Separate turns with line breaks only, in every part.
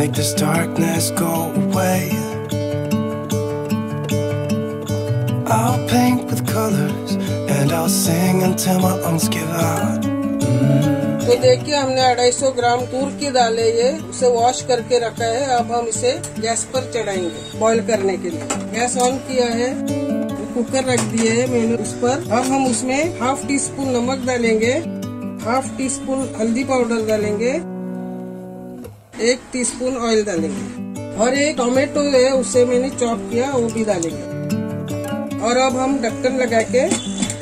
make this darkness go away. I'll paint with colors and I'll sing until my lungs give out.
तो देखिए हमने 250 ग्राम तूर की दाल है, ये उसे वॉश करके रखा है। अब हम इसे गैस पर चढ़ाएंगे बॉईल करने के लिए। गैस ऑन किया है, कुकर रख दिए है मैंने उस पर। अब हम उसमें हाफ टी स्पून नमक डालेंगे, हाफ टी स्पून हल्दी पाउडर डालेंगे, 1 टीस्पून ऑयल डालेंगे और एक टोमेटो है उसे मैंने चॉप किया वो भी डालेंगे। और अब हम ढक्कन लगा के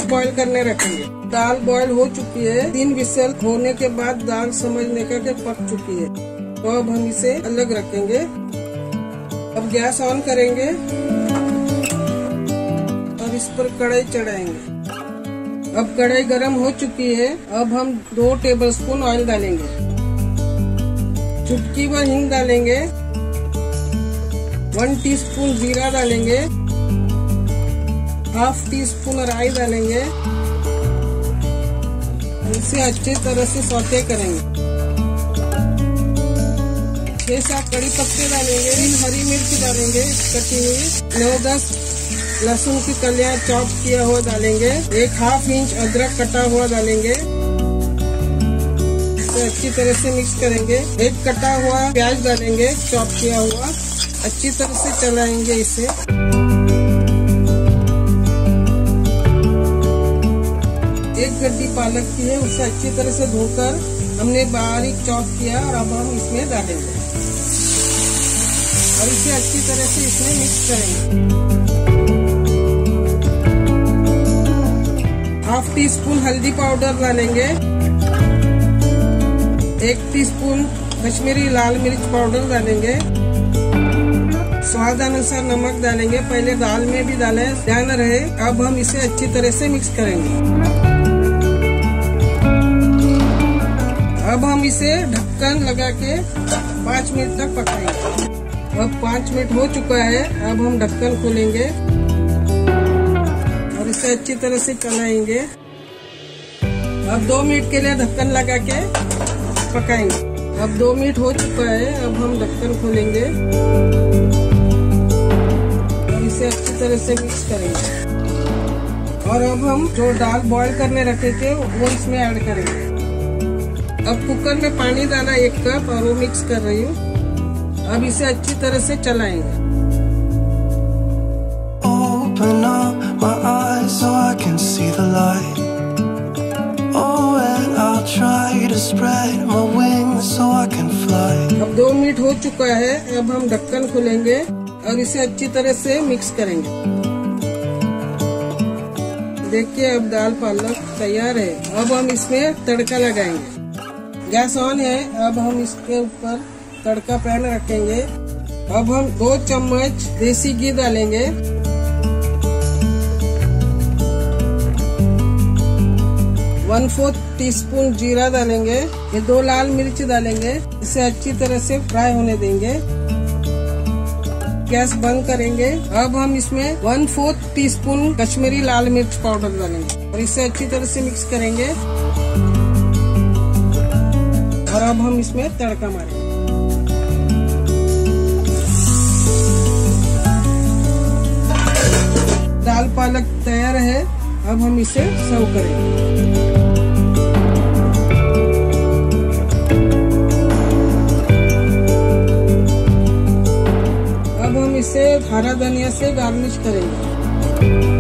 बॉईल करने रखेंगे। दाल बॉईल हो चुकी है, 3 विसल होने के बाद दाल समझने का कि पक चुकी है। तो अब हम इसे अलग रखेंगे। अब गैस ऑन करेंगे और इस पर कढ़ाई चढ़ाएंगे। अब कढ़ाई गरम हो चुकी है। अब हम 2 टेबलस्पून ऑयल डालेंगे, चुटकी भर हींग डालेंगे, 1 टीस्पून जीरा डालेंगे, हाफ टी स्पून राई डालेंगे। इसे अच्छी तरह से सौते करेंगे। 6-7 कड़ी पत्ते डालेंगे, 3 हरी मिर्च डालेंगे कटी हुई, 9-10 लहसुन की कलियां चॉप किया हुआ डालेंगे, 1 हाफ इंच अदरक कटा हुआ डालेंगे। इसे अच्छी तरह से मिक्स करेंगे। 1 कटा हुआ प्याज डालेंगे चॉप किया हुआ, अच्छी तरह से चलाएंगे इसे। एक गड्डी पालक की है, उसे अच्छी तरह से धोकर हमने बारीक चॉप किया और अब हम इसमें डालेंगे और इसे अच्छी तरह से इसमें मिक्स करेंगे। हाफ टी स्पून हल्दी पाउडर डालेंगे, 1 टीस्पून कश्मीरी लाल मिर्च पाउडर डालेंगे, स्वाद अनुसार नमक डालेंगे। पहले दाल में भी डाला है, ध्यान रहे। अब हम इसे अच्छी तरह से मिक्स करेंगे। अब हम इसे ढक्कन लगा के 5 मिनट तक पकाएंगे। अब 5 मिनट हो चुका है। अब हम ढक्कन खोलेंगे और इसे अच्छी तरह से चलाएंगे। अब 2 मिनट के लिए ढक्कन लगा के पकाएंगे। अब 2 मिनट हो चुका है। अब हम ढक्कन खोलेंगे और इसे अच्छी तरह से मिक्स करेंगे। और अब हम जो दाल बॉईल करने रखे थे वो इसमें ऐड करेंगे। अब कुकर में पानी डाला 1 कप और वो मिक्स कर रही हूँ। अब इसे अच्छी तरह से चलाएंगे।
Open up my eyes so I can see the light. Oh, and I'll try to spread my wings so I can fly.
अब 2 मिनट हो चुका है। अब हम ढक्कन खोलेंगे और इसे अच्छी तरह से मिक्स करेंगे। देखिए अब दाल पालक तैयार है। अब हम इसमें तड़का लगाएंगे। गैस ऑन है। अब हम इसके ऊपर तड़का पैन रखेंगे। अब हम 2 चम्मच देसी घी डालेंगे, 1/4 टीस्पून जीरा डालेंगे, ये 2 लाल मिर्च डालेंगे। इसे अच्छी तरह से फ्राई होने देंगे। गैस बंद करेंगे। अब हम इसमें 1/4 टीस्पून कश्मीरी लाल मिर्च पाउडर डालेंगे और इसे अच्छी तरह से मिक्स करेंगे। और अब हम इसमें तड़का मारेंगे। दाल पालक तैयार है। अब हम इसे सर्व करेंगे। अब हम इसे हरा धनिया से गार्निश करेंगे।